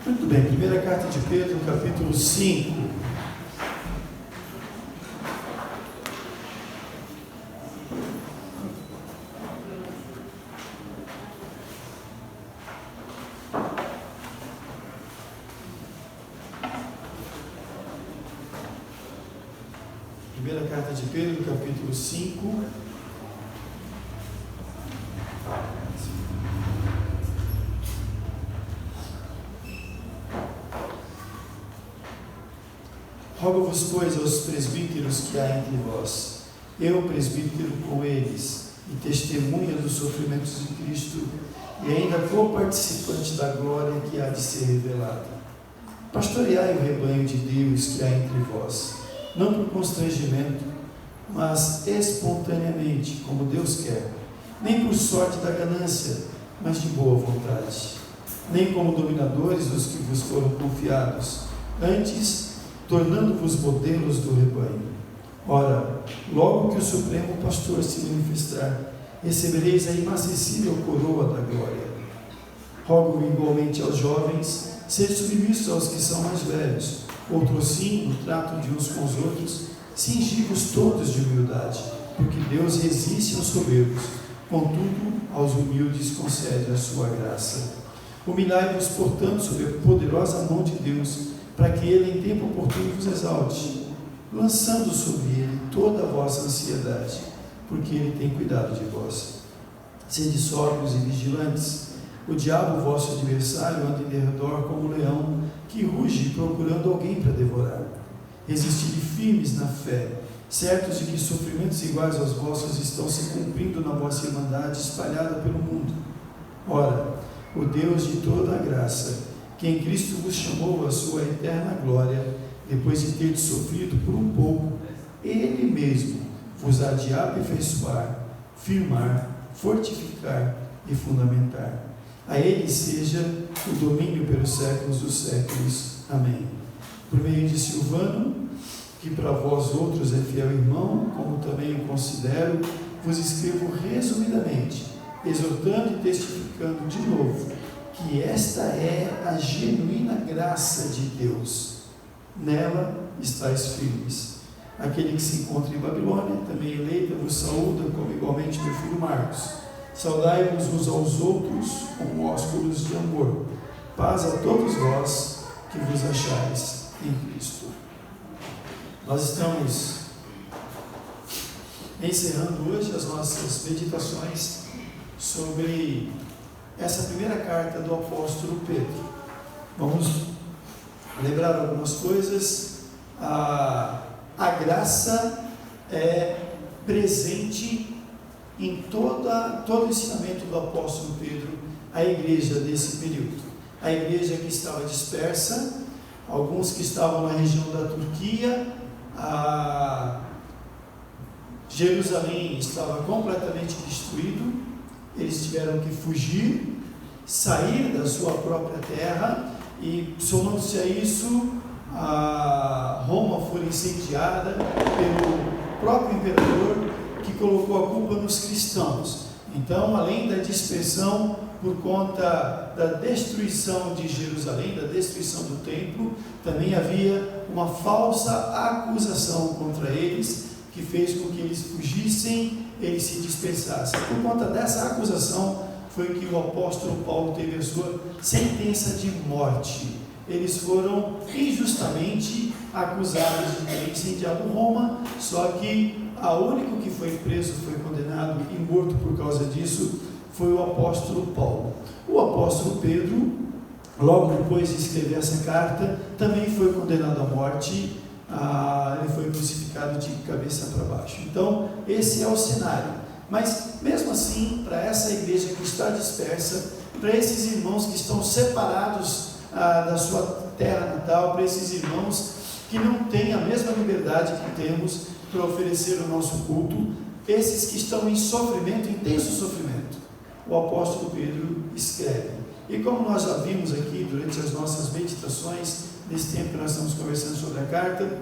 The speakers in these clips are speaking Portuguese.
Muito bem, primeira carta de Pedro, capítulo 5. Primeira carta de Pedro, capítulo 5. Rogo-vos, pois, aos presbíteros que há entre vós, eu, presbítero, com eles, e testemunha dos sofrimentos de Cristo, e ainda co-participante da glória que há de ser revelada. Pastoreai o rebanho de Deus que há entre vós, não por constrangimento, mas espontaneamente, como Deus quer, nem por sorte da ganância, mas de boa vontade, nem como dominadores dos que vos foram confiados, antes tornando-vos modelos do rebanho. Ora, logo que o Supremo Pastor se manifestar, recebereis a inacessível coroa da glória. Rogo igualmente aos jovens, sede submissos aos que são mais velhos, outrossim, no trato de uns com os outros, cingi-vos todos de humildade, porque Deus resiste aos soberbos, contudo, aos humildes concede a sua graça. Humilhai-vos, portanto, sob a poderosa mão de Deus, para que Ele em tempo oportuno vos exalte, lançando sobre Ele toda a vossa ansiedade, porque Ele tem cuidado de vós. Sede sóbrios e vigilantes. O diabo, vosso adversário, anda em derredor como um leão, que ruge procurando alguém para devorar. Resistide firmes na fé, certos de que sofrimentos iguais aos vossos estão se cumprindo na vossa irmandade espalhada pelo mundo. Ora, o Deus de toda a graça, que em Cristo vos chamou à sua eterna glória, depois de ter sofrido por um pouco, Ele mesmo vos há de aperfeiçoar, firmar, fortificar e fundamentar. A Ele seja o domínio pelos séculos dos séculos. Amém. Por meio de Silvano, que para vós outros é fiel irmão, como também o considero, vos escrevo resumidamente, exortando e testificando de novo, que esta é a genuína graça de Deus. Nela estáis firmes. Aquele que se encontra em Babilônia, também eleita, vos saúda, como igualmente meu filho Marcos. Saudai-vos uns aos outros com ósculos de amor. Paz a todos vós que vos achais em Cristo. Nós estamos encerrando hoje as nossas meditações sobre essa primeira carta do apóstolo Pedro. Vamos lembrar algumas coisas. A graça é presente em todo o ensinamento do apóstolo Pedro à igreja desse período. A igreja que estava dispersa, alguns que estavam na região da Turquia, Jerusalém estava completamente destruído, eles tiveram que fugir, sair da sua própria terra, e somando-se a isso, Roma foi incendiada pelo próprio imperador, que colocou a culpa nos cristãos. Então, além da dispersão por conta da destruição de Jerusalém, da destruição do templo, também havia uma falsa acusação contra eles, que fez com que eles fugissem, eles se dispersassem. Por conta dessa acusação foi que o apóstolo Paulo teve a sua sentença de morte. Eles foram injustamente acusados de ter incendiado Roma, só que o único que foi preso, foi condenado e morto por causa disso, foi o apóstolo Paulo. O apóstolo Pedro, logo depois de escrever essa carta, também foi condenado à morte. Ele foi crucificado de cabeça para baixo. Então, esse é o cenário. Mas, mesmo assim, para essa igreja que está dispersa, para esses irmãos que estão separados da sua terra natal, para esses irmãos que não têm a mesma liberdade que temos para oferecer o nosso culto, esses que estão em sofrimento, intenso sofrimento, o apóstolo Pedro escreve. E como nós já vimos aqui durante as nossas meditações, nesse tempo que nós estamos conversando sobre a carta,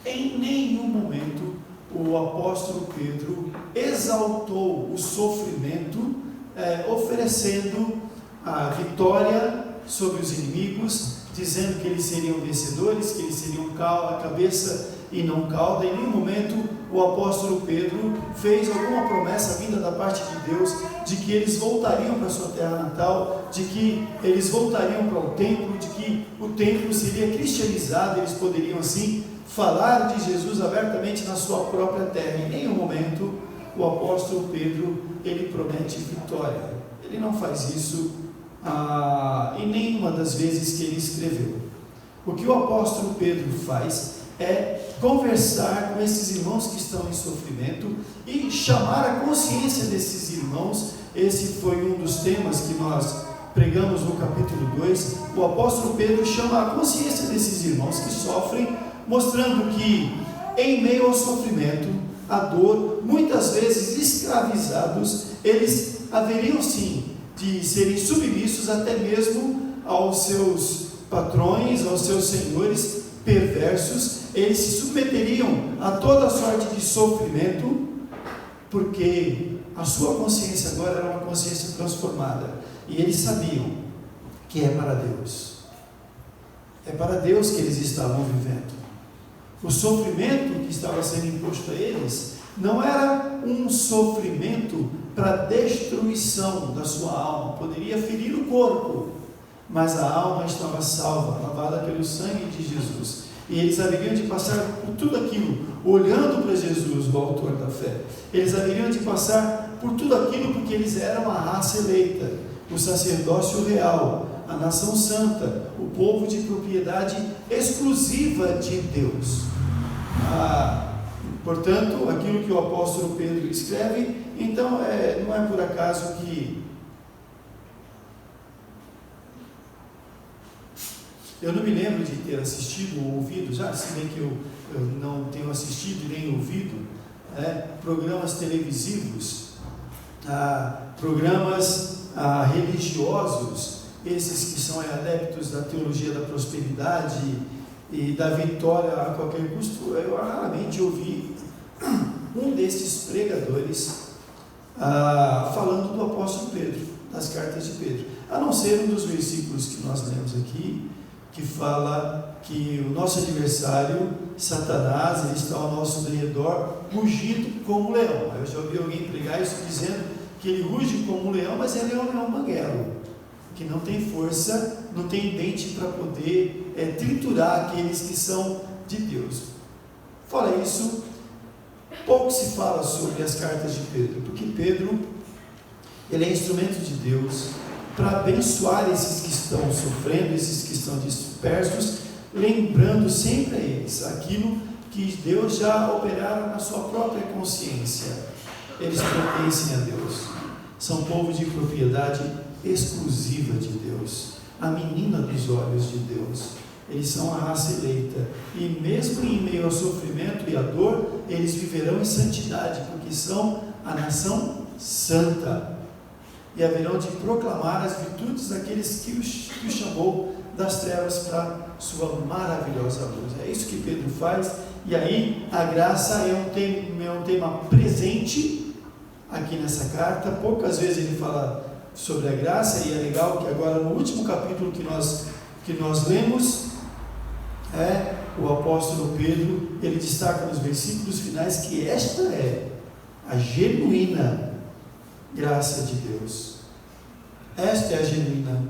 em nenhum momento o apóstolo Pedro exaltou o sofrimento, oferecendo a vitória sobre os inimigos, dizendo que eles seriam vencedores, que eles seriam a cabeça e não cauda. Em nenhum momento o apóstolo Pedro fez alguma promessa vinda da parte de Deus de que eles voltariam para sua terra natal, de que eles voltariam para o templo, de que o templo seria cristianizado, eles poderiam assim falar de Jesus abertamente na sua própria terra. Em nenhum momento o apóstolo Pedro ele promete vitória. Ele não faz isso em nenhuma das vezes que ele escreveu. O que o apóstolo Pedro faz é conversar com esses irmãos que estão em sofrimento e chamar a consciência desses irmãos. Esse foi um dos temas que nós pregamos no capítulo 2. O apóstolo Pedro chama a consciência desses irmãos que sofrem, mostrando que em meio ao sofrimento, à dor, muitas vezes escravizados, eles haveriam sim de serem submissos até mesmo aos seus patrões, aos seus senhores perversos. Eles se submeteriam a toda sorte de sofrimento, porque a sua consciência agora era uma consciência transformada, e eles sabiam que é para Deus. É para Deus que eles estavam vivendo. O sofrimento que estava sendo imposto a eles não era um sofrimento para destruição da sua alma, poderia ferir o corpo, mas a alma estava salva, lavada pelo sangue de Jesus, e eles haveriam de passar por tudo aquilo, olhando para Jesus, o autor da fé. Eles haveriam de passar por tudo aquilo porque eles eram a raça eleita, o sacerdócio real, a nação santa, o povo de propriedade exclusiva de Deus. Portanto, aquilo que o apóstolo Pedro escreve, então não é por acaso que eu não me lembro de ter assistido ou ouvido, já se bem que eu não tenho assistido nem ouvido, programas televisivos, programas religiosos, esses que são adeptos da teologia da prosperidade e da vitória a qualquer custo. Eu raramente ouvi um desses pregadores falando do apóstolo Pedro, das cartas de Pedro, a não ser um dos versículos que nós lemos aqui, que fala que o nosso adversário, Satanás, ele está ao nosso redor, rugindo como um leão. Eu já ouvi alguém pregar isso dizendo que ele ruge como um leão, mas ele é um leão banguelo, que não tem força, não tem dente para poder triturar aqueles que são de Deus. Fora isso, pouco se fala sobre as cartas de Pedro, porque Pedro, ele é instrumento de Deus para abençoar esses que estão sofrendo, esses que estão dispersos, lembrando sempre a eles aquilo que Deus já operara na sua própria consciência. Eles pertencem a Deus, são povo de propriedade exclusiva de Deus, a menina dos olhos de Deus. Eles são a raça eleita, e mesmo em meio ao sofrimento e à dor, eles viverão em santidade, porque são a nação santa, e haverão de proclamar as virtudes daqueles que o chamou das trevas para sua maravilhosa luz. É isso que Pedro faz. E aí a graça é um tema presente aqui nessa carta. Poucas vezes ele fala sobre a graça, e é legal que agora no último capítulo que nós lemos, o apóstolo Pedro, ele destaca nos versículos finais que esta é a genuína graça de Deus. Esta é a genuína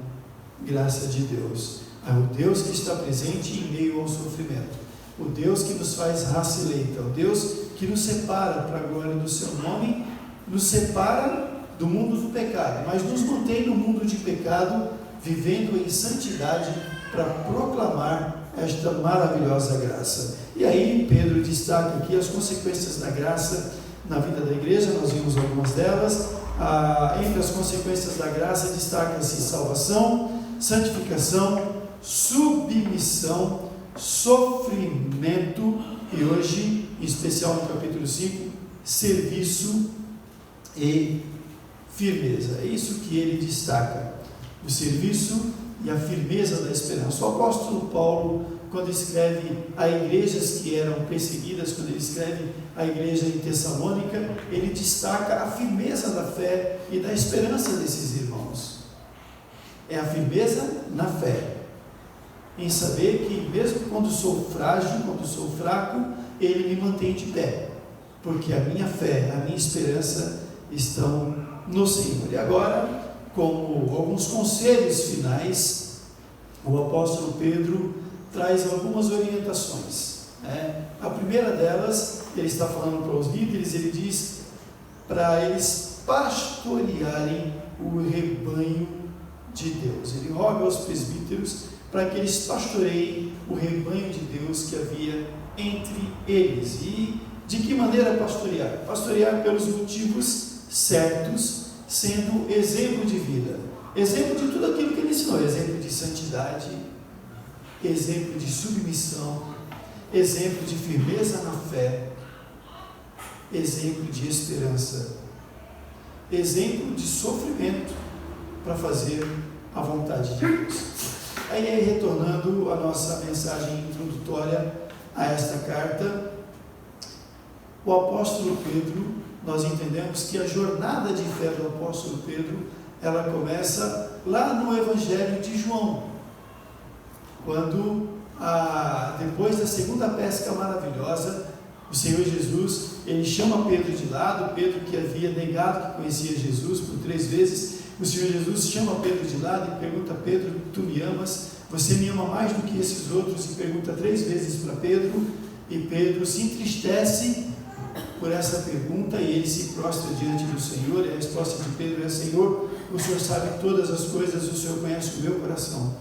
graça de Deus. É o Deus que está presente em meio ao sofrimento, o Deus que nos faz raça eleita, o Deus que nos separa para a glória do seu nome, nos separa do mundo do pecado, mas nos mantém no mundo de pecado, vivendo em santidade para proclamar esta maravilhosa graça. E aí Pedro destaca aqui as consequências da graça na vida da igreja. Nós vimos algumas delas. Entre as consequências da graça destaca-se salvação, santificação, submissão, sofrimento e hoje, em especial no capítulo 5, serviço e firmeza. É isso que ele destaca, o serviço e a firmeza da esperança. O apóstolo Paulo, quando escreve a igrejas que eram perseguidas, quando ele escreve a igreja em Tessalônica, ele destaca a firmeza da fé e da esperança desses irmãos. É a firmeza na fé, em saber que mesmo quando sou frágil, quando sou fraco, Ele me mantém de pé, porque a minha fé, a minha esperança estão no Senhor. E agora, como alguns conselhos finais, o apóstolo Pedro traz algumas orientações, né? A primeira delas, ele está falando para os líderes, ele diz para eles pastorearem o rebanho de Deus. Ele roga aos presbíteros para que eles pastoreiem o rebanho de Deus que havia entre eles. E de que maneira pastorear? Pastorear pelos motivos certos, sendo exemplo de vida, exemplo de tudo aquilo que ele ensinou, exemplo de santidade, exemplo de submissão, exemplo de firmeza na fé, exemplo de esperança, exemplo de sofrimento para fazer a vontade de Deus. Aí, retornando a nossa mensagem introdutória a esta carta, o apóstolo Pedro, nós entendemos que a jornada de fé do apóstolo Pedro, ela começa lá no Evangelho de João, quando, depois da segunda pesca maravilhosa, o Senhor Jesus, ele chama Pedro de lado, Pedro que havia negado que conhecia Jesus por 3 vezes, o Senhor Jesus chama Pedro de lado e pergunta: Pedro, tu me amas? Você me ama mais do que esses outros? E pergunta 3 vezes para Pedro, e Pedro se entristece por essa pergunta, e ele se prostra diante do Senhor, e a resposta de Pedro é: Senhor, o Senhor sabe todas as coisas, o Senhor conhece o meu coração.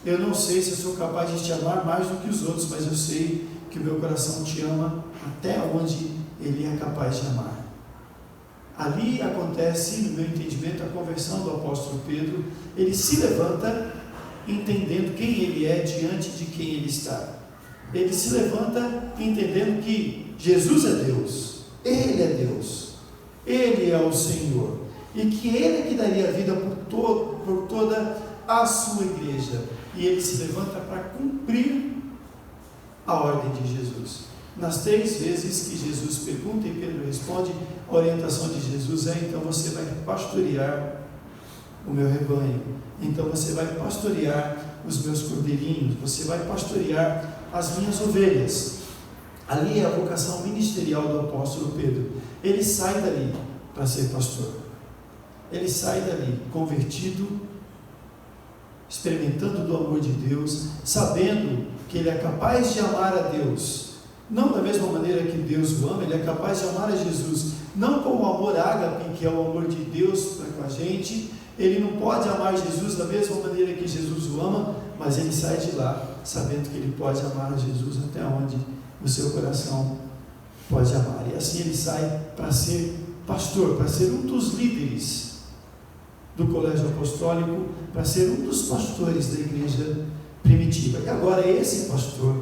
Eu não sei se eu sou capaz de te amar mais do que os outros, mas eu sei que o meu coração te ama até onde ele é capaz de amar. Ali acontece, no meu entendimento, a conversão do apóstolo Pedro. Ele se levanta entendendo quem ele é diante de quem ele está. Ele se levanta entendendo que Jesus é Deus, Ele é Deus, Ele é o Senhor, e que Ele é que daria a vida por toda a sua igreja. E ele se levanta para cumprir a ordem de Jesus. Nas 3 vezes que Jesus pergunta e Pedro responde, a orientação de Jesus é: então você vai pastorear o meu rebanho, então você vai pastorear os meus cordeirinhos, você vai pastorear as minhas ovelhas. Ali é a vocação ministerial do apóstolo Pedro. Ele sai dali para ser pastor, ele sai dali convertido, experimentando do amor de Deus, sabendo que ele é capaz de amar a Deus, não da mesma maneira que Deus o ama, ele é capaz de amar a Jesus, não com o amor ágape, que é o amor de Deus para com a gente. Ele não pode amar Jesus da mesma maneira que Jesus o ama, mas ele sai de lá sabendo que ele pode amar a Jesus até onde o seu coração pode amar. E assim ele sai para ser pastor, para ser um dos líderes do colégio apostólico, para ser um dos pastores da igreja primitiva. E agora esse pastor,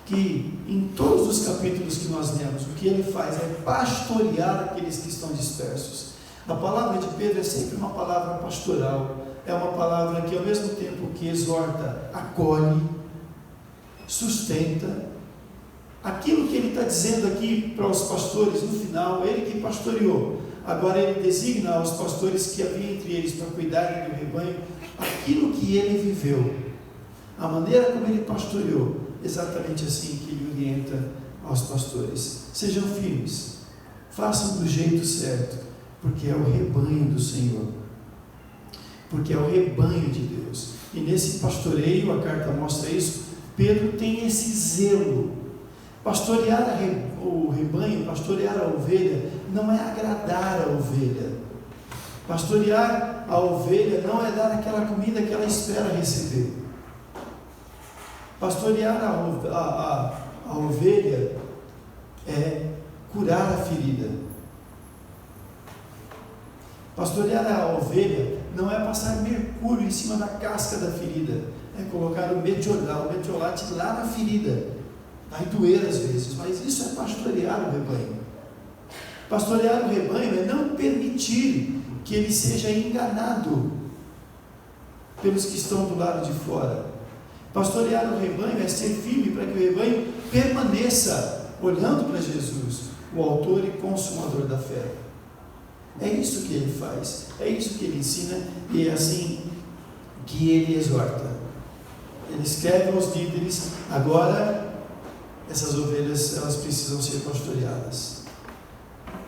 que em todos os capítulos que nós lemos, o que ele faz é pastorear aqueles que estão dispersos. A palavra de Pedro é sempre uma palavra pastoral, é uma palavra que ao mesmo tempo que exorta, acolhe, sustenta. Aquilo que ele está dizendo aqui para os pastores no final, ele que pastoreou, agora ele designa aos pastores que havia entre eles para cuidarem do rebanho, aquilo que ele viveu, a maneira como ele pastoreou, exatamente assim que ele orienta aos pastores: sejam firmes, façam do jeito certo, porque é o rebanho do Senhor, porque é o rebanho de Deus. E nesse pastoreio, a carta mostra isso, Pedro tem esse zelo. Pastorear o rebanho, pastorear a ovelha, não é agradar a ovelha. Pastorear a ovelha não é dar aquela comida que ela espera receber. Pastorear a ovelha é curar a ferida. Pastorear a ovelha não é passar mercúrio em cima da casca da ferida, é colocar o metiolate lá na ferida. Vai doer às vezes, mas isso é pastorear o rebanho. Pastorear o rebanho é não permitir que ele seja enganado pelos que estão do lado de fora. Pastorear o rebanho é ser firme para que o rebanho permaneça olhando para Jesus, o autor e consumador da fé. É isso que ele faz, é isso que ele ensina e é assim que ele exorta. Ele escreve aos líderes: agora essas ovelhas, elas precisam ser pastoreadas.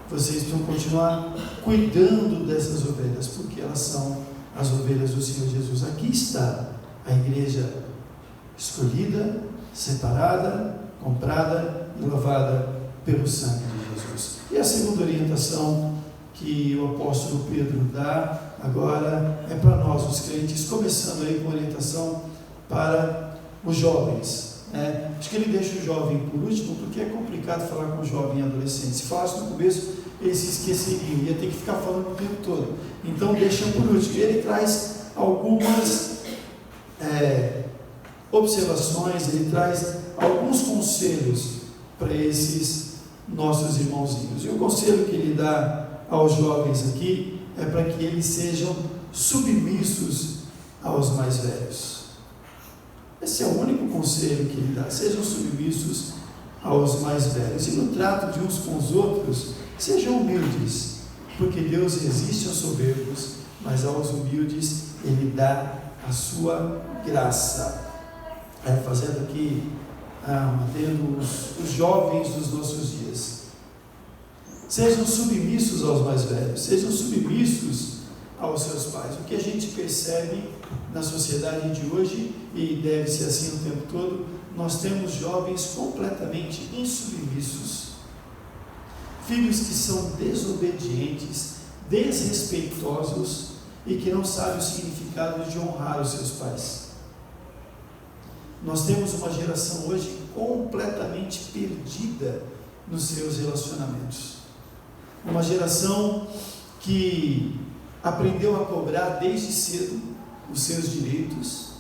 Vocês precisam continuar cuidando dessas ovelhas, porque elas são as ovelhas do Senhor Jesus. Aqui está a igreja escolhida, separada, comprada e lavada pelo sangue de Jesus. E a segunda orientação que o apóstolo Pedro dá agora é para nós, os crentes, começando aí com orientação para os jovens. Acho que ele deixa o jovem por último, porque é complicado falar com o jovem e adolescente. Se falasse no começo, eles se esqueceriam, ia ter que ficar falando o tempo todo. Então deixa por último. Ele traz algumas observações, ele traz alguns conselhos para esses nossos irmãozinhos. E o conselho que ele dá aos jovens aqui é para que eles sejam submissos aos mais velhos. Esse é o único conselho que ele dá: sejam submissos aos mais velhos. E no trato de uns com os outros, sejam humildes, porque Deus resiste aos soberbos, mas aos humildes ele dá a sua graça. Fazendo aqui, mantendo os jovens dos nossos dias. Sejam submissos aos mais velhos, sejam submissos aos seus pais. O que a gente percebe na sociedade de hoje, e deve ser assim o tempo todo, nós temos jovens completamente insubmissos, filhos que são desobedientes, desrespeitosos e que não sabem o significado de honrar os seus pais. Nós temos uma geração hoje completamente perdida nos seus relacionamentos, uma geração que aprendeu a cobrar desde cedo os seus direitos,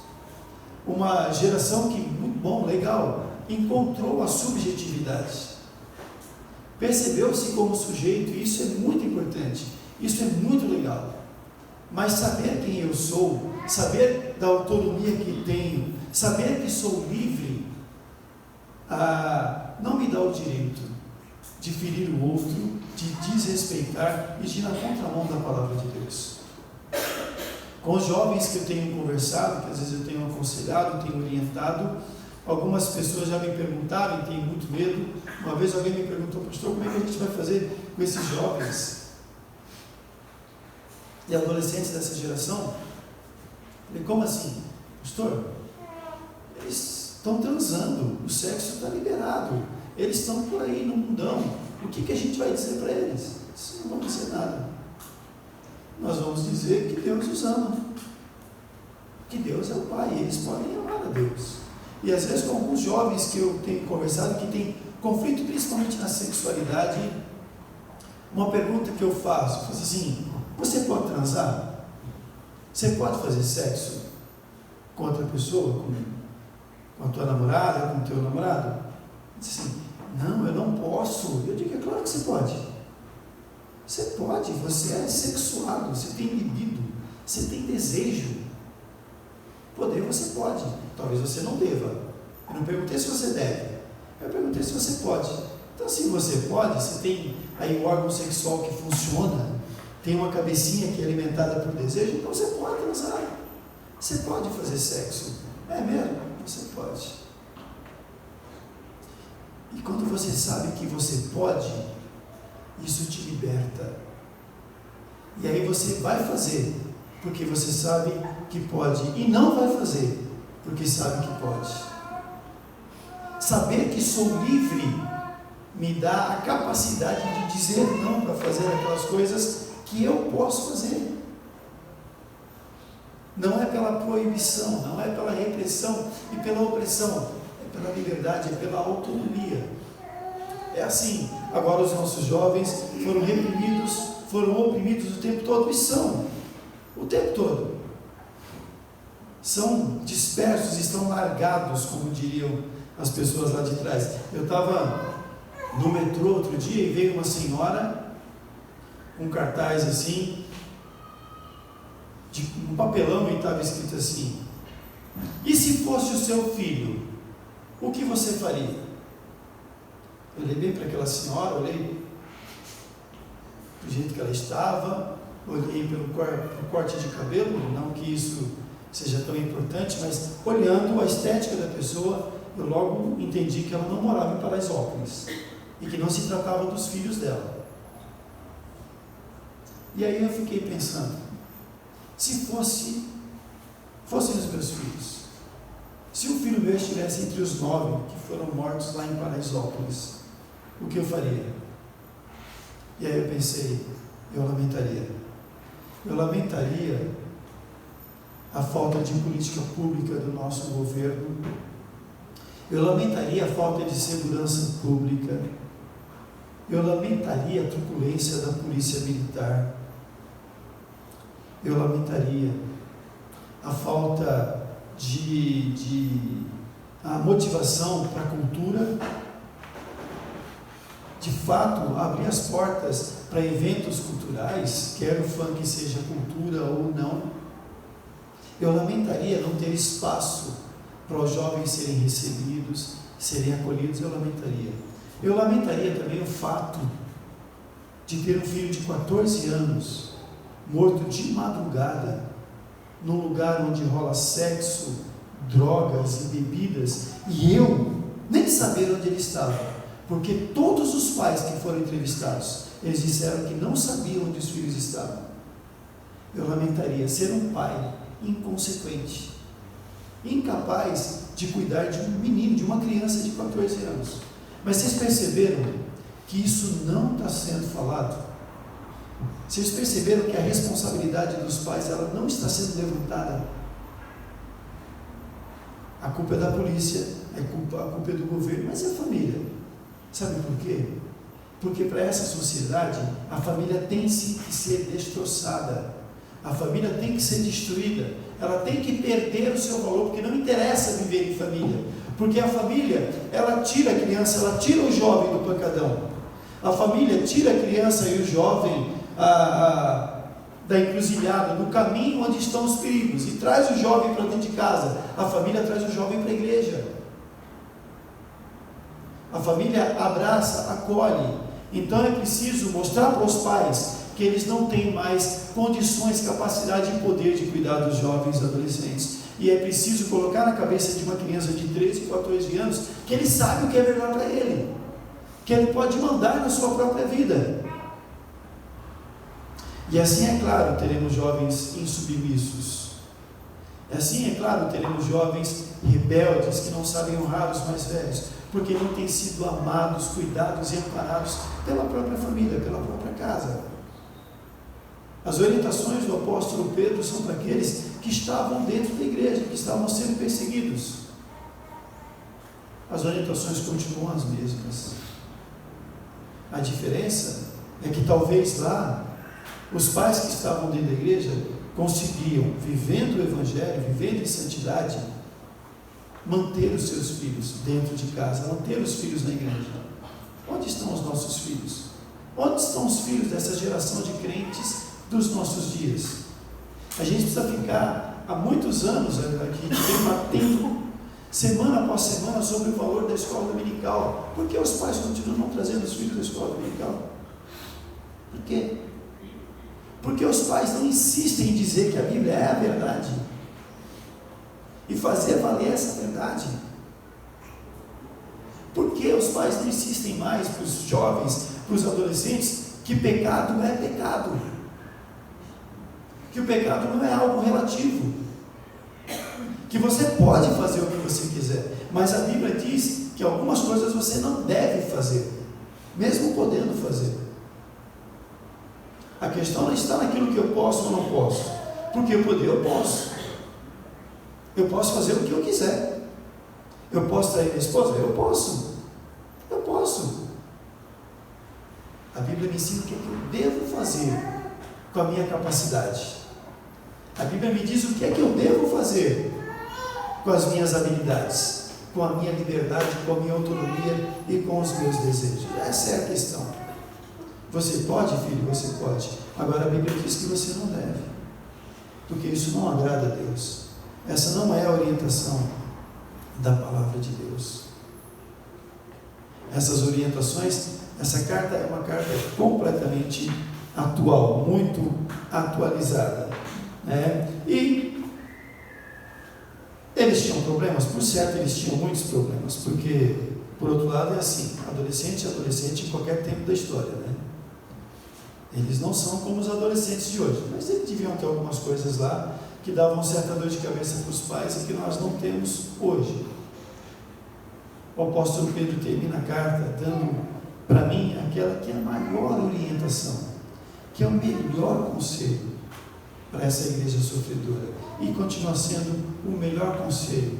uma geração que, muito bom, legal, encontrou a subjetividade, percebeu-se como sujeito, e isso é muito importante, isso é muito legal, mas saber quem eu sou, saber da autonomia que tenho, saber que sou livre, não me dá o direito de ferir o outro, de desrespeitar e de ir na contramão da palavra de Deus. Com os jovens que eu tenho conversado, que às vezes eu tenho aconselhado, tenho orientado, algumas pessoas já me perguntaram e têm muito medo. Uma vez alguém me perguntou: pastor, como é que a gente vai fazer com esses jovens e adolescentes dessa geração? Eu falei: como assim? Pastor, eles estão transando, o sexo está liberado, eles estão por aí no mundão, o que a gente vai dizer para eles? Não vamos dizer nada. Nós vamos dizer que Deus os ama, que Deus é o Pai, e eles podem amar a Deus. E às vezes com alguns jovens que eu tenho conversado, que tem conflito principalmente na sexualidade, uma pergunta que eu faço assim: você pode transar? Você pode fazer sexo com outra pessoa, com a tua namorada, com o teu namorado? Diz assim: não, eu não posso. Eu digo: é claro que você pode. Você pode, você é sexuado, você tem libido, você tem desejo. Poder você pode, talvez você não deva. Eu não perguntei se você deve, eu perguntei se você pode. Então, se você pode, você tem aí o órgão sexual que funciona, tem uma cabecinha que é alimentada por desejo, então você pode transar, você pode fazer sexo. É mesmo? Você pode. E quando você sabe que você pode, isso te liberta. E aí você vai fazer, porque você sabe que pode, e não vai fazer, porque sabe que pode. Saber que sou livre me dá a capacidade de dizer não para fazer aquelas coisas que eu posso fazer. Não é pela proibição, não é pela repressão e pela opressão, é pela liberdade, é pela autonomia. É assim. Agora os nossos jovens foram reprimidos, foram oprimidos o tempo todo, e são, o tempo todo, são dispersos, estão largados, como diriam as pessoas lá de trás. Eu estava no metrô outro dia e veio uma senhora com um cartaz assim, de um papelão, e estava escrito assim: e se fosse o seu filho, o que você faria? Eu olhei bem para aquela senhora, olhei do jeito que ela estava, olhei pelo corte de cabelo, não que isso seja tão importante, mas olhando a estética da pessoa, eu logo entendi que ela não morava em Paraisópolis e que não se tratava dos filhos dela. E aí eu fiquei pensando, se fossem os meus filhos, se um filho meu estivesse entre os 9 que foram mortos lá em Paraisópolis, o que eu faria? E aí eu pensei, eu lamentaria a falta de política pública do nosso governo, eu lamentaria a falta de segurança pública, eu lamentaria a truculência da polícia militar, eu lamentaria a falta a motivação para a cultura, de fato, abrir as portas para eventos culturais, quer o funk seja cultura ou não. Eu lamentaria não ter espaço para os jovens serem recebidos, serem acolhidos, eu lamentaria. Eu lamentaria também o fato de ter um filho de 14 anos, morto de madrugada, num lugar onde rola sexo, drogas e bebidas, e eu nem saber onde ele estava. Porque todos os pais que foram entrevistados, eles disseram que não sabiam onde os filhos estavam. Eu lamentaria ser um pai inconsequente, incapaz de cuidar de um menino, de uma criança de 14 anos. Mas vocês perceberam que isso não está sendo falado? Vocês perceberam que a responsabilidade dos pais, ela não está sendo levantada? A culpa é da polícia, a culpa é do governo, mas é a família. Sabe por quê? Porque para essa sociedade, a família tem sim que ser destroçada, a família tem que ser destruída, ela tem que perder o seu valor, porque não interessa viver em família, porque a família, ela tira a criança, ela tira o jovem do pancadão, a família tira a criança e o jovem da encruzilhada, do caminho onde estão os perigos, e traz o jovem para dentro de casa, a família traz o jovem para a igreja. A família abraça, acolhe. Então é preciso mostrar para os pais que eles não têm mais condições, capacidade e poder de cuidar dos jovens e adolescentes. E é preciso colocar na cabeça de uma criança de 13, 14 anos que ele sabe o que é melhor para ele, que ele pode mandar na sua própria vida. E assim, é claro, teremos jovens insubmissos. E assim, é claro, teremos jovens rebeldes que não sabem honrar os mais velhos, porque não têm sido amados, cuidados e amparados pela própria família, pela própria casa. As orientações do apóstolo Pedro são para aqueles que estavam dentro da igreja, que estavam sendo perseguidos. As orientações continuam as mesmas. A diferença é que talvez lá, os pais que estavam dentro da igreja conseguiam, vivendo o evangelho, vivendo em santidade, manter os seus filhos dentro de casa, manter os filhos na igreja. Onde estão os nossos filhos? Onde estão os filhos dessa geração de crentes dos nossos dias? A gente precisa ficar há muitos anos aqui debatendo semana após semana sobre o valor da escola dominical. Por que os pais continuam trazendo os filhos da escola dominical? Por quê? Porque os pais não insistem em dizer que a Bíblia é a verdade e fazer valer essa verdade. Por que os pais não insistem mais para os jovens, para os adolescentes, que pecado é pecado? Que o pecado não é algo relativo, que você pode fazer o que você quiser, mas a Bíblia diz que algumas coisas você não deve fazer, mesmo podendo fazer. A questão não está naquilo que eu posso ou não posso, porque eu poder, eu posso. Eu posso fazer o que eu quiser. Eu posso trair minha esposa? Eu posso. Eu posso. A Bíblia me ensina o que eu devo fazer com a minha capacidade. A Bíblia me diz o que é que eu devo fazer com as minhas habilidades, com a minha liberdade, com a minha autonomia e com os meus desejos. Essa é a questão. Você pode, filho? Você pode. Agora a Bíblia diz que você não deve, porque isso não agrada a Deus. Essa não é a orientação da palavra de Deus. Essas orientações, essa carta é uma carta completamente atual, muito atualizada, né? E eles tinham problemas, por certo eles tinham muitos problemas, porque, por outro lado, é assim, adolescente é adolescente em qualquer tempo da história, né? Eles não são como os adolescentes de hoje, mas eles deviam ter algumas coisas lá que davam certa dor de cabeça para os pais e que nós não temos hoje. O apóstolo Pedro termina a carta dando para mim aquela que é a maior orientação, que é o melhor conselho para essa igreja sofredora, e continua sendo o melhor conselho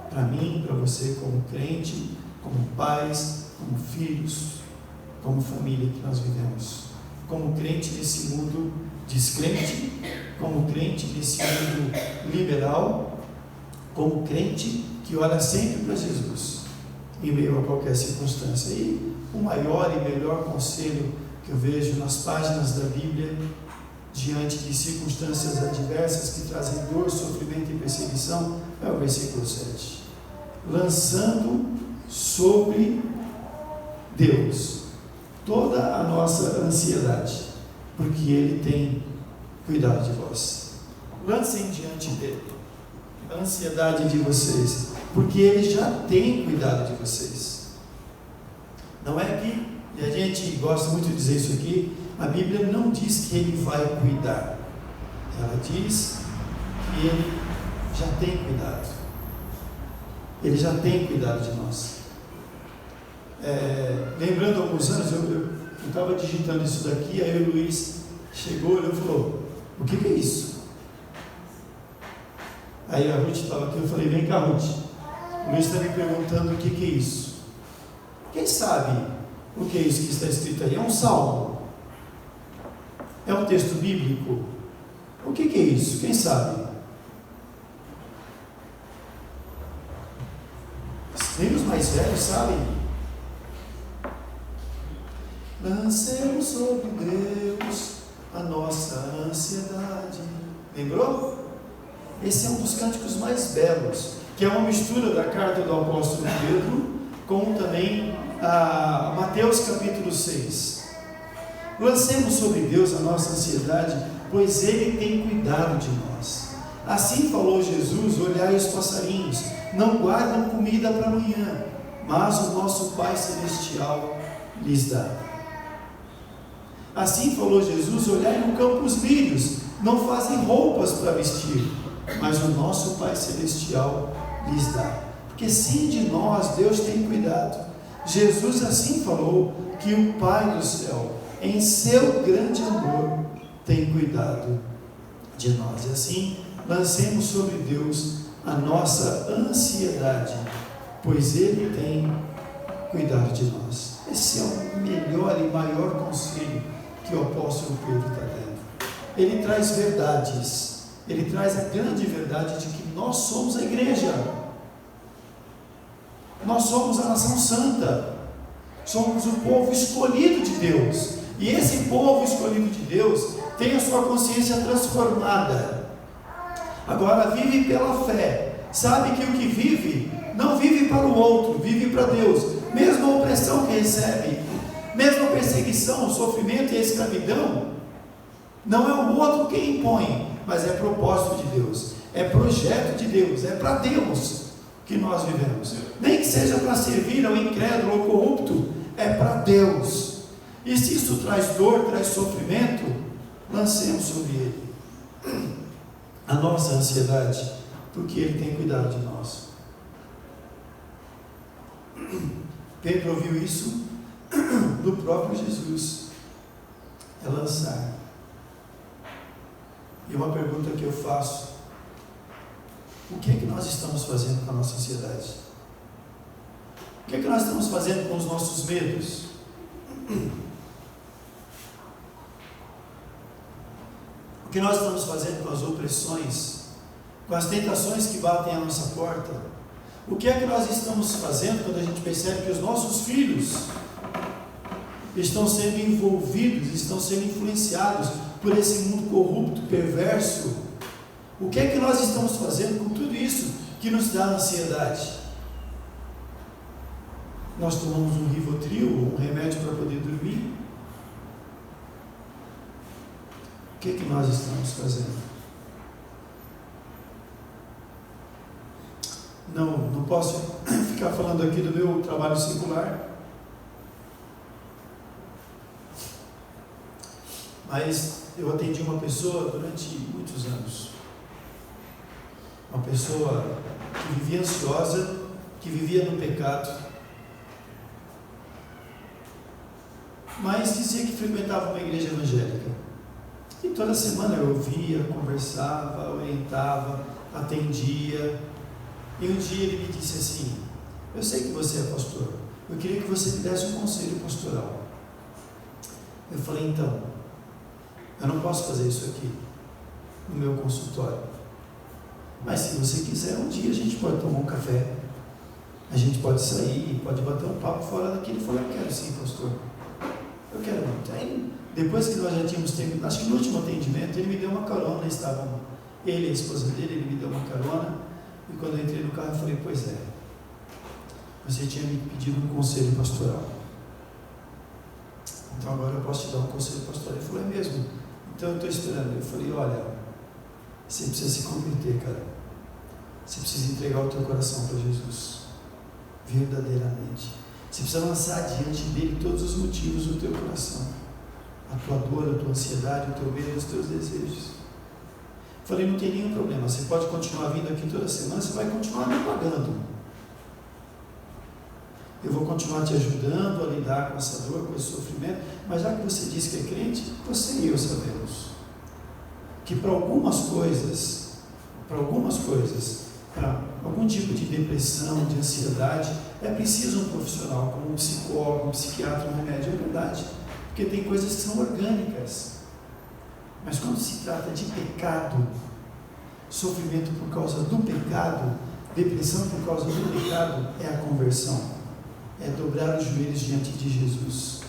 para mim, para você, como crente, como pais, como filhos, como família que nós vivemos, como crente nesse mundo descrente, como crente nesse mundo liberal, como crente que olha sempre para Jesus em meio a qualquer circunstância. E o maior e melhor conselho que eu vejo nas páginas da Bíblia, diante de circunstâncias adversas que trazem dor, sofrimento e perseguição, é o versículo 7. Lançando sobre Deus toda a nossa ansiedade, porque Ele tem cuidado de vós. Lancem diante dele a ansiedade de vocês, porque Ele já tem cuidado de vocês. Não é que, e a gente gosta muito de dizer isso aqui, a Bíblia não diz que Ele vai cuidar, ela diz que Ele já tem cuidado. Ele já tem cuidado de nós. Lembrando alguns anos, eu estava digitando isso daqui, aí o Luiz chegou e falou: o que é isso? Aí a Ruth estava aqui, eu falei: vem cá, Ruth, o Luiz está me perguntando o que é isso. Quem sabe o que é isso que está escrito aí? É um salmo? É um texto bíblico? O que é isso? Quem sabe? Nem os mais velhos sabem. Lancemos sobre Deus a nossa ansiedade. Lembrou? Esse é um dos cânticos mais belos, que é uma mistura da carta do apóstolo Pedro com também a Mateus capítulo 6. Lancemos sobre Deus a nossa ansiedade, pois Ele tem cuidado de nós. Assim falou Jesus: olhai os passarinhos, não guardam comida para amanhã, mas o nosso Pai Celestial lhes dá. Assim falou Jesus: olhai no campo os lírios, não fazem roupas para vestir, mas o nosso Pai Celestial lhes dá. Porque sim, de nós Deus tem cuidado. Jesus assim falou que o Pai do céu, em seu grande amor, tem cuidado de nós. E assim, lancemos sobre Deus a nossa ansiedade, pois Ele tem cuidado de nós. Esse é o melhor e maior conselho que o apóstolo Pedro está dando. Ele traz verdades, ele traz a grande verdade de que nós somos a igreja, nós somos a nação santa, somos o povo escolhido de Deus, e esse povo escolhido de Deus tem a sua consciência transformada. Agora vive pela fé, sabe que o que vive, não vive para o outro, vive para Deus. Mesmo a opressão que recebe, mesmo a perseguição, o sofrimento e a escravidão, não é o outro quem impõe, mas é propósito de Deus, é projeto de Deus, é para Deus que nós vivemos. Nem que seja para servir ao incrédulo ou corrupto, é para Deus. E se isso traz dor, traz sofrimento, lancemos sobre Ele a nossa ansiedade, porque Ele tem cuidado de nós. Pedro ouviu isso do próprio Jesus, é lançar. E uma pergunta que eu faço: o que é que nós estamos fazendo com a nossa ansiedade? O que é que nós estamos fazendo com os nossos medos? O que nós estamos fazendo com as opressões, com as tentações que batem à nossa porta? O que é que nós estamos fazendo quando a gente percebe que os nossos filhos estão sendo envolvidos, estão sendo influenciados por esse mundo corrupto, perverso? O que é que nós estamos fazendo com tudo isso que nos dá ansiedade? Nós tomamos um Rivotril, um remédio para poder dormir? que nós estamos fazendo? Não posso ficar falando aqui do meu trabalho secular, mas eu atendi uma pessoa durante muitos anos, uma pessoa que vivia ansiosa, que vivia no pecado, mas dizia que frequentava uma igreja evangélica, e toda semana eu ouvia, conversava, orientava, atendia, e um dia ele me disse assim: eu sei que você é pastor, eu queria que você me desse um conselho pastoral. Eu falei: então, eu não posso fazer isso aqui no meu consultório, mas se você quiser, um dia a gente pode tomar um café, a gente pode sair, pode bater um papo fora daqui. Ele falou: eu quero sim, pastor, eu quero muito. Aí, depois que nós já tínhamos terminado, acho que no último atendimento, ele me deu uma carona, estavam ele e a esposa dele, ele me deu uma carona, e quando eu entrei no carro eu falei: pois é, você tinha me pedido um conselho pastoral, então agora eu posso te dar um conselho pastoral. Ele falou: é mesmo? Então eu estou esperando. Eu falei: olha, você precisa se converter, cara, você precisa entregar o teu coração para Jesus, verdadeiramente, você precisa lançar diante dele todos os motivos do teu coração, a tua dor, a tua ansiedade, o teu medo, os teus desejos. Falei: não tem nenhum problema, você pode continuar vindo aqui toda semana, você vai continuar me pagando, eu vou continuar te ajudando a lidar com essa dor, com esse sofrimento, mas já que você disse que é crente, você e eu sabemos que para algumas coisas, para algum tipo de depressão, de ansiedade, é preciso um profissional, como um psicólogo, um psiquiatra, um remédio. É verdade, porque tem coisas que são orgânicas, mas quando se trata de pecado, sofrimento por causa do pecado, depressão por causa do pecado, é a conversão, é dobrar os joelhos diante de Jesus,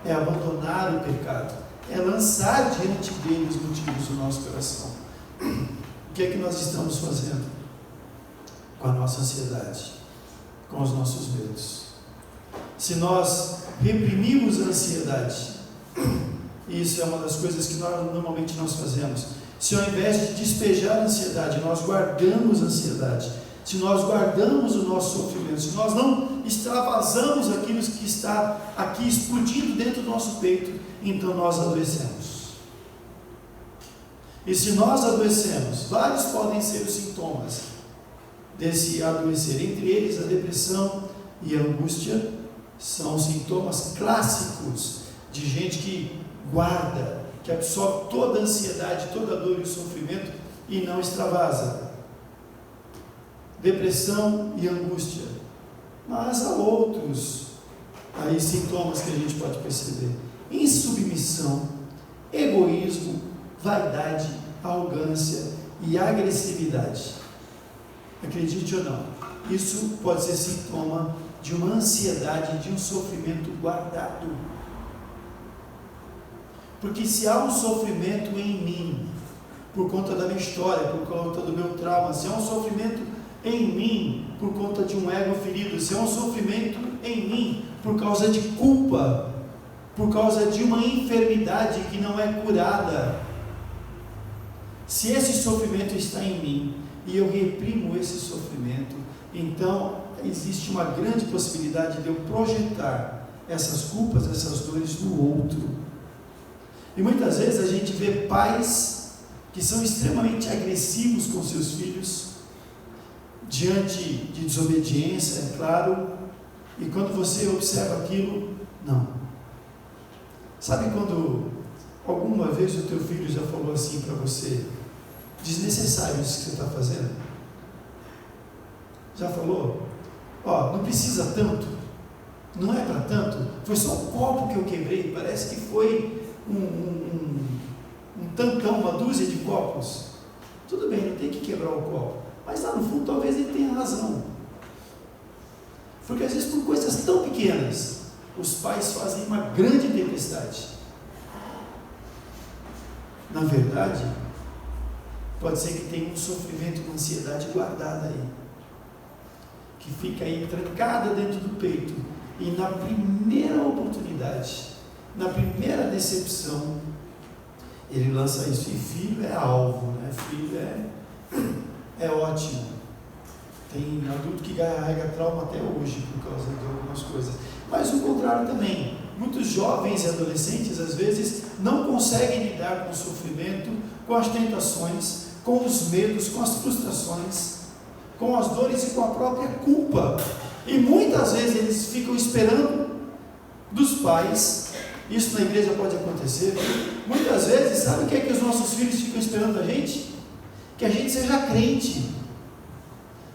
é abandonar o pecado, é lançar diante dele os motivos do nosso coração. O que é que nós estamos fazendo com a nossa ansiedade, com os nossos medos? Se nós reprimimos a ansiedade, isso é uma das coisas que normalmente nós fazemos, se ao invés de despejar a ansiedade, nós guardamos a ansiedade, se nós guardamos o nosso sofrimento, se nós não extravasamos aquilo que está aqui explodindo dentro do nosso peito, então nós adoecemos. E se nós adoecemos, vários podem ser os sintomas desse adoecer, entre eles a depressão e a angústia, são sintomas clássicos de gente que guarda, que absorve toda a ansiedade, toda a dor e o sofrimento e não extravasa. Depressão e angústia. Mas há outros aí sintomas que a gente pode perceber: insubmissão, egoísmo, vaidade, arrogância e agressividade. Acredite ou não, isso pode ser sintoma de uma ansiedade, de um sofrimento guardado. Porque se há um sofrimento em mim, por conta da minha história, por conta do meu trauma, se há um sofrimento em mim, por conta de um ego ferido, se há um sofrimento em mim, por causa de culpa, por causa de uma enfermidade que não é curada, se esse sofrimento está em mim, e eu reprimo esse sofrimento, então existe uma grande possibilidade de eu projetar essas culpas, essas dores no outro. E muitas vezes a gente vê pais que são extremamente agressivos com seus filhos, diante de desobediência, é claro, e quando você observa aquilo, não. Sabe quando alguma vez o teu filho já falou assim para você: desnecessário isso que você está fazendo? Já falou? Não precisa tanto, não é para tanto, foi só um copo que eu quebrei, parece que foi um tantão, uma dúzia de copos. Tudo bem, não tem que quebrar o copo, mas lá no fundo talvez ele tenha razão, porque às vezes por coisas tão pequenas os pais fazem uma grande tempestade. Na verdade, pode ser que tenha um sofrimento, uma ansiedade guardada aí, que fica aí trancada dentro do peito, e na primeira oportunidade, na primeira decepção, ele lança isso. E filho é alvo, né? Filho é ótimo. Tem adulto que carrega trauma até hoje por causa de algumas coisas. Mas o contrário também. Muitos jovens e adolescentes, às vezes, não conseguem lidar com o sofrimento, com as tentações, com os medos, com as frustrações, com as dores e com a própria culpa. E muitas vezes eles ficam esperando dos pais. Isso na igreja pode acontecer. Muitas vezes, sabe o que é que os nossos filhos ficam esperando da gente? Que a gente seja crente.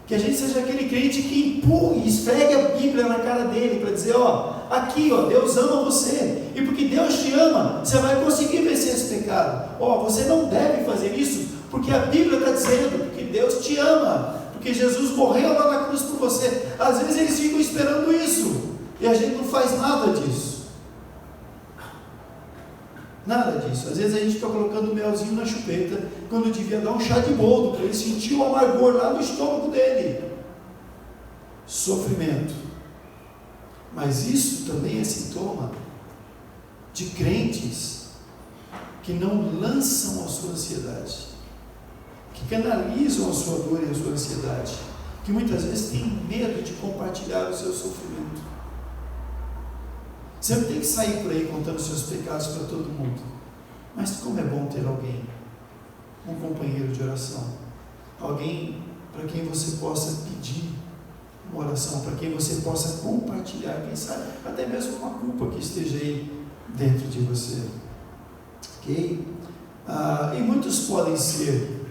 Que a gente seja aquele crente que empurre, esfregue a Bíblia na cara dele para dizer, aqui, Deus ama você. E porque Deus te ama, você vai conseguir vencer esse pecado. Você não deve fazer isso, porque a Bíblia está dizendo, porque Deus te ama. Porque Jesus morreu lá na cruz por você. Às vezes eles ficam esperando isso. E a gente não faz nada disso. Nada disso. Às vezes a gente fica colocando melzinho na chupeta, quando devia dar um chá de boldo, para ele sentir o amargor lá no estômago dele. Sofrimento. Mas isso também é sintoma de crentes que não lançam a sua ansiedade, que canalizam a sua dor e a sua ansiedade, que muitas vezes têm medo de compartilhar o seu sofrimento. Você não tem que sair por aí contando seus pecados para todo mundo. Mas como é bom ter alguém, um companheiro de oração, alguém para quem você possa pedir uma oração, para quem você possa compartilhar, quem sabe, até mesmo uma culpa que esteja aí dentro de você. Ok? E muitos podem ser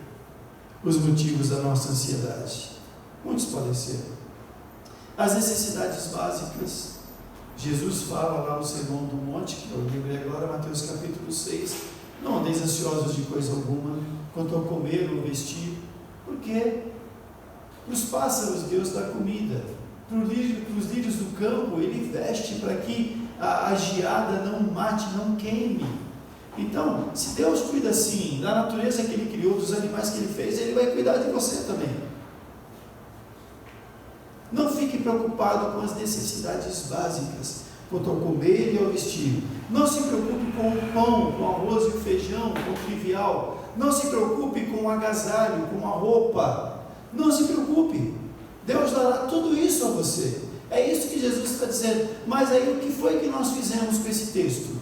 os motivos da nossa ansiedade. Muitos podem ser. As necessidades básicas. Jesus fala lá no Sermão do Monte, que eu lembrei agora, Mateus capítulo 6, não andeis ansiosos de coisa alguma, quanto ao comer ou vestir, porque para os pássaros Deus dá comida, para os lírios do campo Ele veste para que a geada não mate, não queime. Então, se Deus cuida assim, da natureza que Ele criou, dos animais que Ele fez, Ele vai cuidar de você também. Não fique preocupado com as necessidades básicas, quanto ao comer e ao vestir. Não se preocupe com o pão, com o arroz e o feijão, com o trivial. Não se preocupe com o agasalho, com a roupa. Não se preocupe. Deus dará tudo isso a você. É isso que Jesus está dizendo. Mas aí o que foi que nós fizemos com esse texto?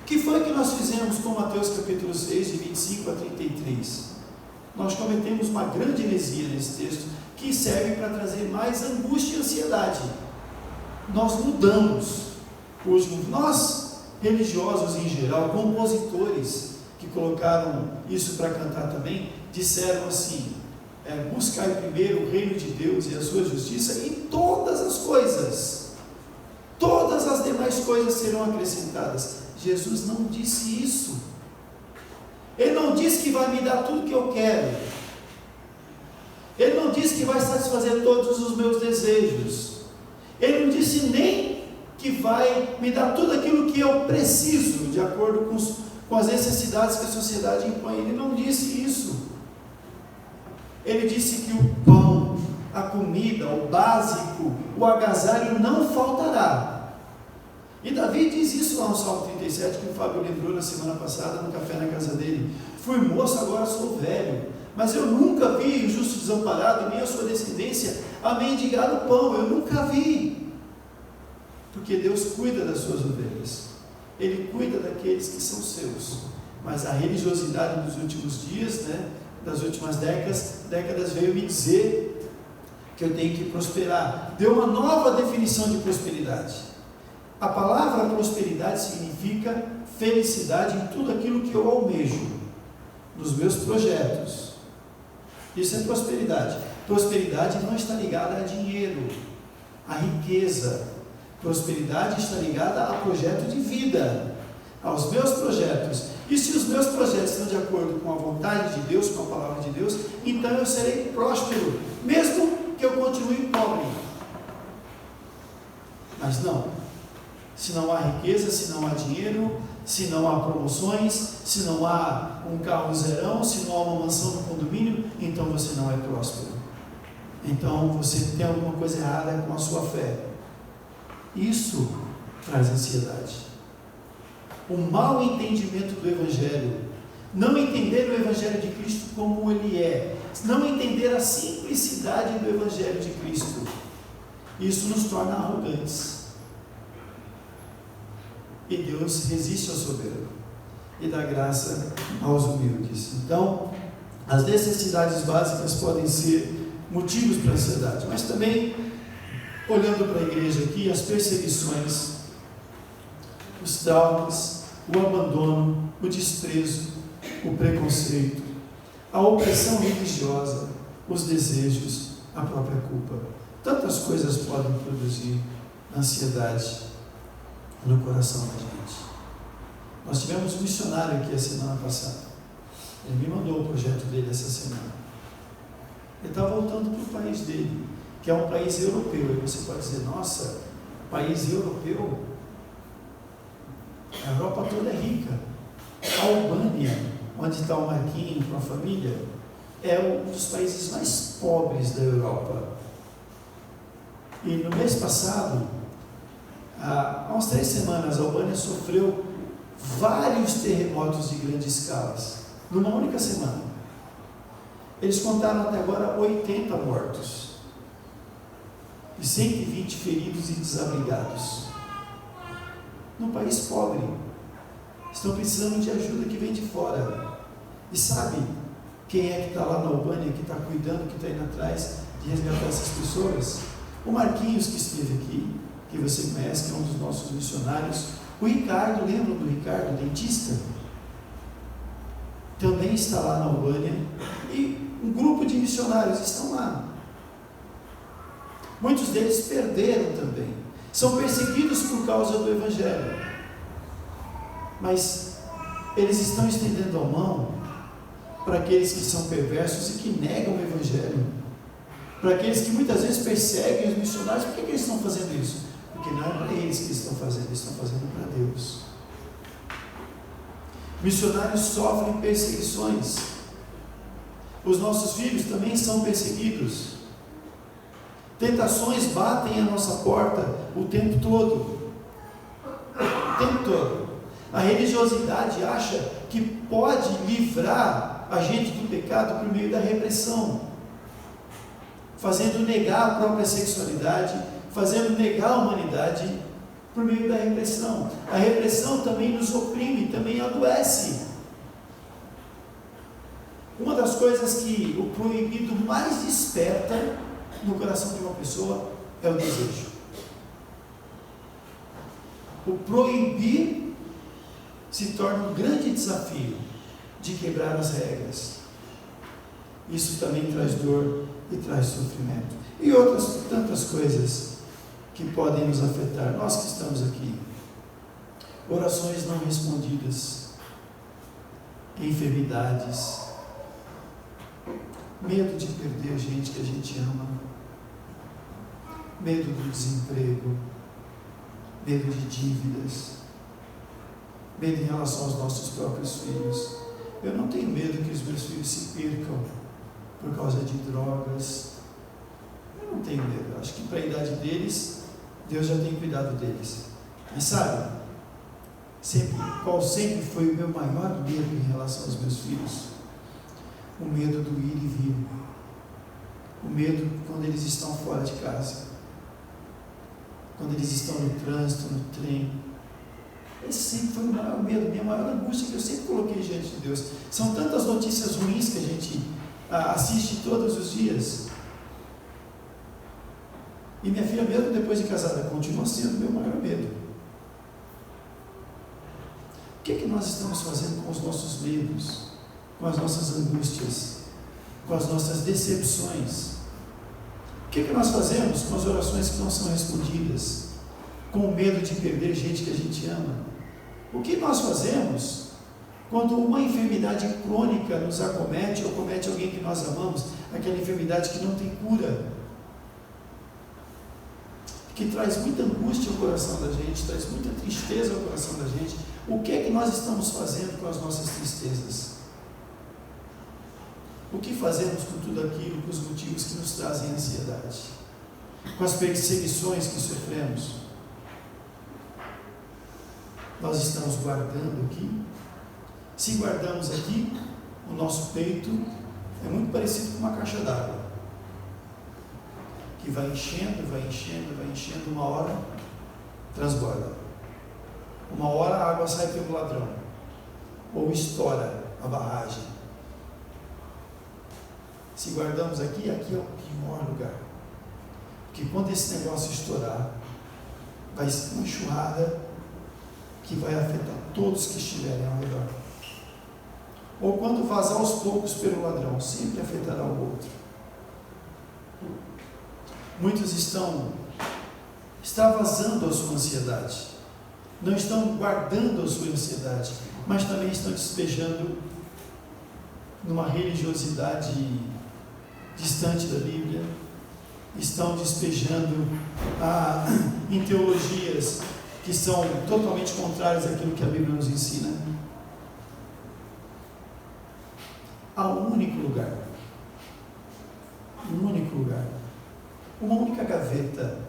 O que foi que nós fizemos com Mateus capítulo 6, de 25 a 33? Nós cometemos uma grande heresia nesse texto, que serve para trazer mais angústia e ansiedade. Nós mudamos. Hoje, nós, religiosos em geral, compositores que colocaram isso para cantar também, disseram assim, buscai primeiro o reino de Deus e a sua justiça, e todas as demais coisas serão acrescentadas. Jesus não disse isso. Ele não disse que vai me dar tudo que eu quero. Ele não disse que vai satisfazer todos os meus desejos. Ele não disse nem que vai me dar tudo aquilo que eu preciso, de acordo com as necessidades que a sociedade impõe. Ele não disse isso. Ele disse que o pão, a comida, o básico, o agasalho não faltará. E Davi diz isso lá no Salmo 37, que o Fábio lembrou na semana passada, no café na casa dele. Fui moço, agora sou velho, mas eu nunca vi o justo desamparado, nem a sua descendência a mendigar o pão. Eu nunca vi. Porque Deus cuida das suas ovelhas. Ele cuida daqueles que são seus. Mas a religiosidade dos últimos dias, das últimas décadas veio me dizer que eu tenho que prosperar. Deu uma nova definição de prosperidade. A palavra prosperidade significa felicidade em tudo aquilo que eu almejo, nos meus projetos. Isso é prosperidade. Prosperidade não está ligada a dinheiro, a riqueza. Prosperidade está ligada a projeto de vida, aos meus projetos. E se os meus projetos estão de acordo com a vontade de Deus, com a palavra de Deus, então eu serei próspero, mesmo que eu continue pobre. Mas não. Se não há riqueza, se não há dinheiro, se não há promoções, se não há um carro zerão, se não há uma mansão no condomínio, então você não é próspero. Então você tem alguma coisa errada com a sua fé. Isso traz ansiedade. o mau entendimento do Evangelho, não entender o Evangelho de Cristo como ele é, não entender a simplicidade do Evangelho de Cristo. Isso nos torna arrogantes. E Deus resiste ao soberbo e dá graça aos humildes. Então, as necessidades básicas podem ser motivos para a ansiedade, mas também, olhando para a igreja aqui, as perseguições, os traumas, o abandono, o desprezo, o preconceito, a opressão religiosa, os desejos, a própria culpa. Tantas coisas podem produzir ansiedade no coração da gente. Nós tivemos um missionário aqui a semana passada. Ele me mandou o projeto dele essa semana. Ele está voltando para o país dele, que é um país europeu. E você pode dizer, nossa, país europeu? A Europa toda é rica. A Albânia, onde está o Marquinhos com a família, é um dos países mais pobres da Europa. E no mês passado, há umas 3 semanas, a Albânia sofreu vários terremotos de grandes escalas, numa única semana. Eles contaram até agora 80 mortos e 120 feridos e desabrigados. Num país pobre, estão precisando de ajuda que vem de fora. E sabe quem é que está lá na Albânia, que está cuidando, que está indo atrás de resgatar essas pessoas? O Marquinhos, que esteve aqui, que você conhece, que é um dos nossos missionários. O Ricardo, lembram do Ricardo, dentista? Também está lá na Albânia. E um grupo de missionários estão lá. Muitos deles perderam também. São perseguidos por causa do Evangelho. Mas eles estão estendendo a mão para aqueles que são perversos e que negam o Evangelho. Para aqueles que muitas vezes perseguem os missionários. Por que eles estão fazendo isso? Porque não é para eles que eles estão fazendo, eles estão fazendo para Deus. Missionários sofrem perseguições. Os nossos filhos também são perseguidos. Tentações batem à nossa porta o tempo todo. O tempo todo. A religiosidade acha que pode livrar a gente do pecado por meio da repressão, fazendo negar a própria sexualidade, fazendo negar a humanidade por meio da repressão. A repressão também nos oprime, também adoece. Uma das coisas que o proibido mais desperta no coração de uma pessoa é o desejo. O proibir se torna um grande desafio de quebrar as regras. Isso também traz dor e traz sofrimento. E outras tantas coisas que podem nos afetar. Nós que estamos aqui, orações não respondidas, enfermidades, medo de perder gente que a gente ama, medo do desemprego, medo de dívidas, medo em relação aos nossos próprios filhos. Eu não tenho medo que os meus filhos se percam por causa de drogas. Eu não tenho medo. Acho que para a idade deles, Deus já tem cuidado deles. Mas sabe, qual sempre foi o meu maior medo em relação aos meus filhos? O medo do ir e vir. O medo quando eles estão fora de casa. Quando eles estão no trânsito, no trem. Esse sempre foi o maior medo, minha maior angústia, que eu sempre coloquei diante de Deus. São tantas notícias ruins que a gente assiste todos os dias. E minha filha, mesmo depois de casada, continua sendo o meu maior medo. O que nós estamos fazendo com os nossos medos, com as nossas angústias, com as nossas decepções? O que nós fazemos com as orações que não são respondidas, com o medo de perder gente que a gente ama? O que nós fazemos quando uma enfermidade crônica nos acomete ou comete alguém que nós amamos, aquela enfermidade que não tem cura, que traz muita angústia ao coração da gente, traz muita tristeza ao coração da gente? O que é que nós estamos fazendo com as nossas tristezas? O que fazemos com tudo aquilo, com os motivos que nos trazem ansiedade? Com as perseguições que sofremos? nós estamos guardando aqui? Se guardamos aqui, o nosso peito é muito parecido com uma caixa d'água, que vai enchendo, uma hora transborda. Uma hora a água sai pelo ladrão, ou estoura a barragem. Se guardamos aqui, aqui é o pior lugar. Porque quando esse negócio estourar, vai ser uma enxurrada que vai afetar todos que estiverem ao redor. Ou quando vazar aos poucos pelo ladrão, sempre afetará o outro. Muitos estão extravasando a sua ansiedade, não estão guardando a sua ansiedade, mas também estão despejando numa religiosidade distante da Bíblia, estão despejando em teologias que são totalmente contrárias àquilo que a Bíblia nos ensina. Há um único lugar, uma única gaveta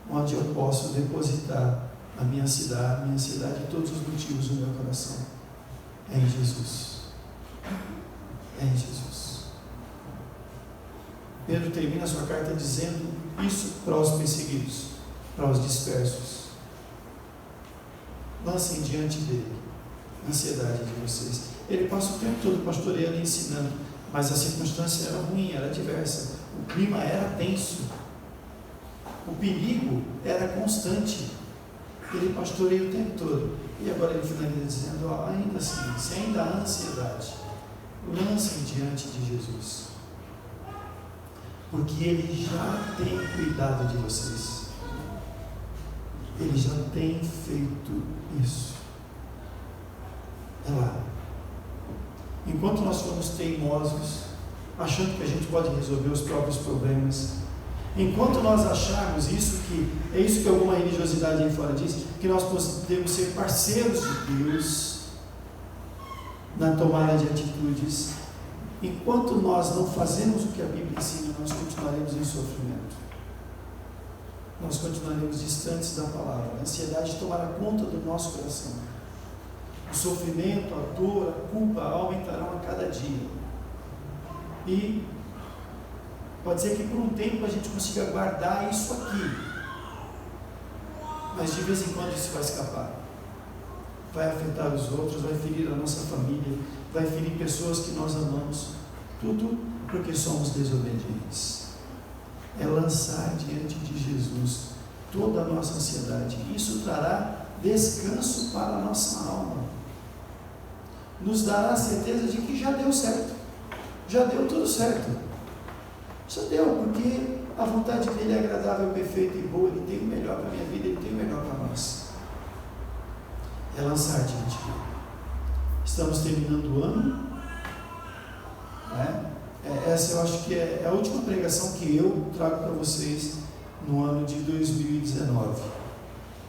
onde eu posso depositar a minha ansiedade e todos os motivos do meu coração. É em Jesus. É em Jesus. Pedro termina a sua carta dizendo isso para os perseguidos, para os dispersos. Lancem diante dele a ansiedade de vocês. Ele passa o tempo todo pastoreando e ensinando, mas a circunstância era ruim, era adversa, o clima era tenso, o perigo era constante. Ele pastoreia o tempo todo, e agora ele finaliza dizendo, ainda assim, se ainda há ansiedade, lancem diante de Jesus, porque Ele já tem cuidado de vocês, Ele já tem feito isso. É lá. Enquanto nós formos teimosos, achando que a gente pode resolver os próprios problemas, enquanto nós acharmos isso que alguma religiosidade aí fora diz, que nós podemos ser parceiros de Deus na tomada de atitudes, enquanto nós não fazemos o que a Bíblia ensina, nós continuaremos em sofrimento. Nós continuaremos distantes da palavra. A ansiedade tomará conta do nosso coração. O sofrimento, a dor, a culpa aumentarão a cada dia. E pode ser que por um tempo a gente consiga guardar isso aqui, mas de vez em quando isso vai escapar, vai afetar os outros, vai ferir a nossa família, vai ferir pessoas que nós amamos, tudo porque somos desobedientes. É lançar diante de Jesus toda a nossa ansiedade. Isso trará descanso para a nossa alma, nos dará a certeza de que já deu certo, já deu tudo certo. Já deu, porque a vontade dele é agradável, perfeita e boa. Ele tem o melhor para a minha vida, Ele tem o melhor para nós. É lançar diante dele. Estamos terminando o ano, né? Essa eu acho que é a última pregação que eu trago para vocês no ano de 2019.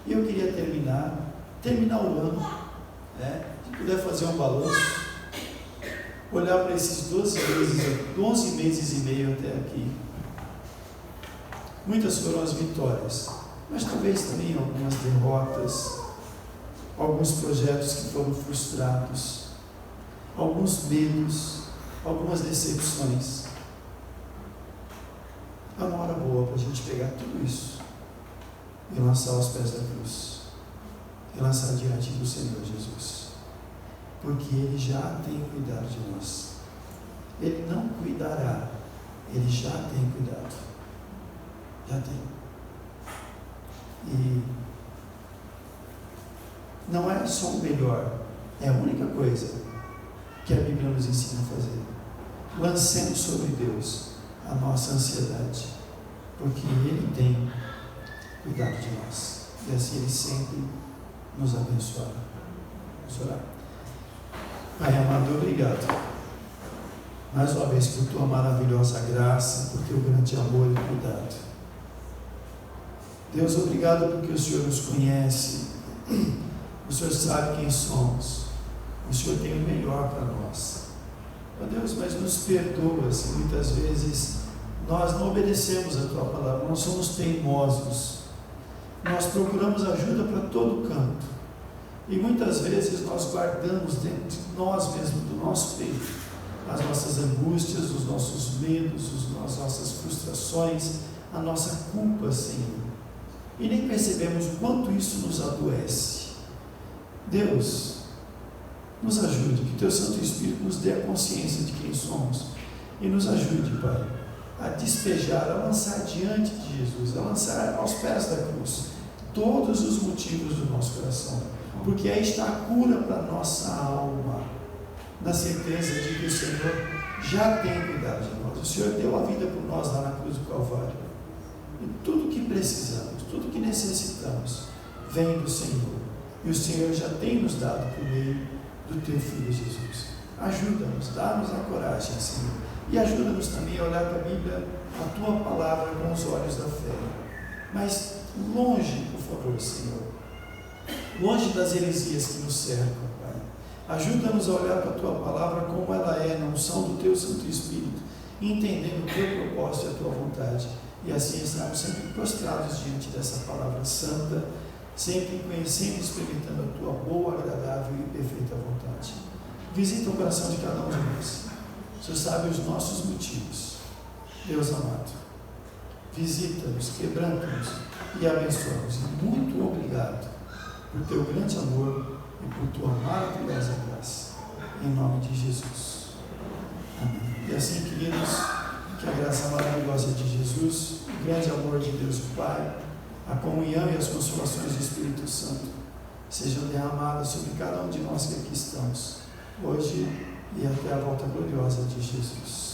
E eu queria terminar o ano, né? Se puder fazer um balanço, olhar para esses 11 meses e meio até aqui. Muitas foram as vitórias, mas talvez também algumas derrotas, alguns projetos que foram frustrados, alguns medos, algumas decepções. É uma hora boa para a gente pegar tudo isso e lançar aos pés da cruz, e lançar diante do Senhor Jesus. Porque Ele já tem cuidado de nós. Ele não cuidará, Ele já tem cuidado. Já tem. E não é só o melhor, é a única coisa que a Bíblia nos ensina a fazer. Lancemos sobre Deus a nossa ansiedade, porque Ele tem cuidado de nós. E assim Ele sempre nos abençoará. Vamos orar. Pai amado, obrigado mais uma vez por tua maravilhosa graça, por teu grande amor e cuidado. Deus, obrigado porque o Senhor nos conhece, o Senhor sabe quem somos, o Senhor tem o melhor para nós. Ó Deus, mas nos perdoa se muitas vezes nós não obedecemos a tua palavra, nós somos teimosos, nós procuramos ajuda para todo canto, E muitas vezes nós guardamos dentro de nós mesmos, do nosso peito, as nossas angústias, os nossos medos, as nossas frustrações, a nossa culpa, Senhor. E nem percebemos o quanto isso nos adoece. Deus, nos ajude, que Teu Santo Espírito nos dê a consciência de quem somos e nos ajude, Pai, a despejar, a lançar diante de Jesus, a lançar aos pés da cruz todos os motivos do nosso coração, porque aí está a cura para a nossa alma, na certeza de que o Senhor já tem cuidado de nós. O Senhor deu a vida por nós lá na cruz do Calvário, e tudo que precisamos, tudo que necessitamos vem do Senhor, e o Senhor já tem nos dado por meio do Teu Filho Jesus. Ajuda-nos, dá-nos a coragem, Senhor, e ajuda-nos também a olhar para a Bíblia, a Tua Palavra, com os olhos da fé, mas longe, por favor, Senhor, longe das heresias que nos cercam, Pai. Ajuda-nos a olhar para a Tua Palavra como ela é, na unção do Teu Santo Espírito, entendendo o Teu propósito e a Tua vontade, e assim estarmos sempre prostrados diante dessa Palavra Santa, sempre conhecendo e experimentando a Tua boa, agradável e perfeita vontade. Visita o coração de cada um de nós. O Senhor sabe os nossos motivos. Deus amado, visita-nos, quebranta-nos e abençoa-nos. E muito obrigado por Teu grande amor e por Tua maravilhosa graça. Em nome de Jesus. Amém. E assim, queridos, que a graça maravilhosa de Jesus, o grande amor de Deus o Pai, a comunhão e as consolações do Espírito Santo sejam derramadas sobre cada um de nós que aqui estamos, hoje e até a volta gloriosa de Jesus.